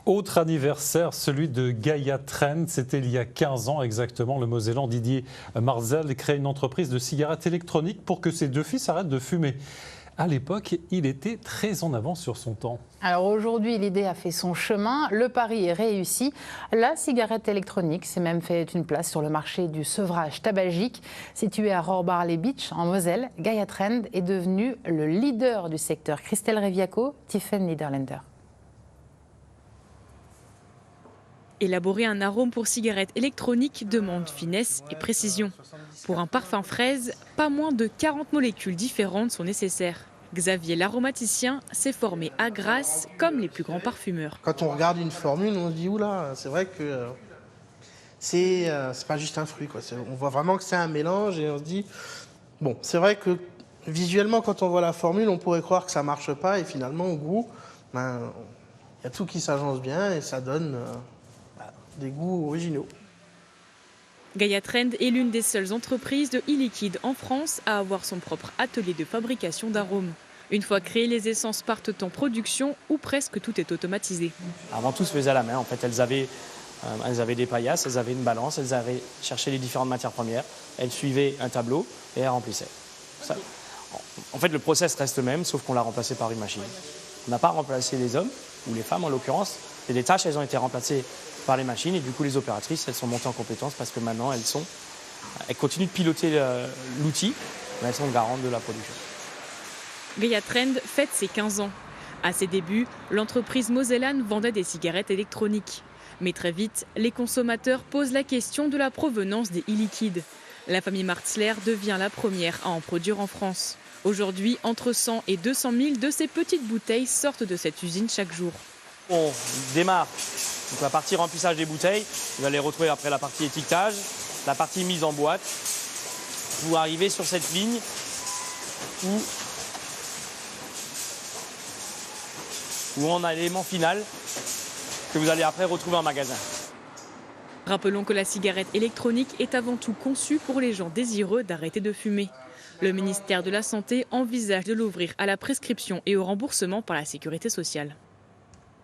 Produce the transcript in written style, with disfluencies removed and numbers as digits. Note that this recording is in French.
Autre anniversaire, celui de Gaia Trend. C'était il y a 15 ans exactement. Le Mosellan Didier Marzel crée une entreprise de cigarettes électroniques pour que ses deux fils arrêtent de fumer. À l'époque, il était très en avance sur son temps. Alors aujourd'hui, l'idée a fait son chemin, le pari est réussi. La cigarette électronique s'est même fait une place sur le marché du sevrage tabagique. Situé à Rohrbar-les-Beach, en Moselle, Gaia Trend est devenu le leader du secteur. Christelle Reviaco, Tiffen Niederländer. Élaborer un arôme pour cigarette électronique demande finesse et précision. Pour un parfum fraise, pas moins de 40 molécules différentes sont nécessaires. Xavier l'aromaticien s'est formé à Grasse comme les plus grands parfumeurs. Quand on regarde une formule, on se dit oula, c'est vrai que c'est pas juste un fruit, quoi. On voit vraiment que c'est un mélange et on se dit bon, c'est vrai que visuellement quand on voit la formule, on pourrait croire que ça marche pas et finalement au goût, il y a tout qui s'agence bien et ça donne des goûts originaux. Gaia Trend est l'une des seules entreprises de e-liquide en France à avoir son propre atelier de fabrication d'arômes. Une fois créées, les essences partent en production où presque tout est automatisé. Avant, tout se faisait à la main. En fait, elles avaient des paillasses, elles avaient une balance, elles avaient cherché les différentes matières premières, elles suivaient un tableau et elles remplissaient. En fait, le process reste le même, sauf qu'on l'a remplacé par une machine. On n'a pas remplacé les hommes, ou les femmes en l'occurrence, et les tâches, elles ont été remplacées par les machines et du coup les opératrices elles sont montées en compétence parce que maintenant elles continuent de piloter l'outil mais elles sont garantes de la production. Gaia Trend fête ses 15 ans. À ses débuts, l'entreprise mosellane vendait des cigarettes électroniques. Mais très vite, les consommateurs posent la question de la provenance des e-liquides. La famille Martzler devient la première à en produire en France. Aujourd'hui, entre 100 et 200 000 de ces petites bouteilles sortent de cette usine chaque jour. On démarre donc la partie remplissage des bouteilles, vous allez retrouver après la partie étiquetage, la partie mise en boîte, pour arriver sur cette ligne où on a l'élément final que vous allez après retrouver en magasin. Rappelons que la cigarette électronique est avant tout conçue pour les gens désireux d'arrêter de fumer. Le ministère de la Santé envisage de l'ouvrir à la prescription et au remboursement par la Sécurité sociale.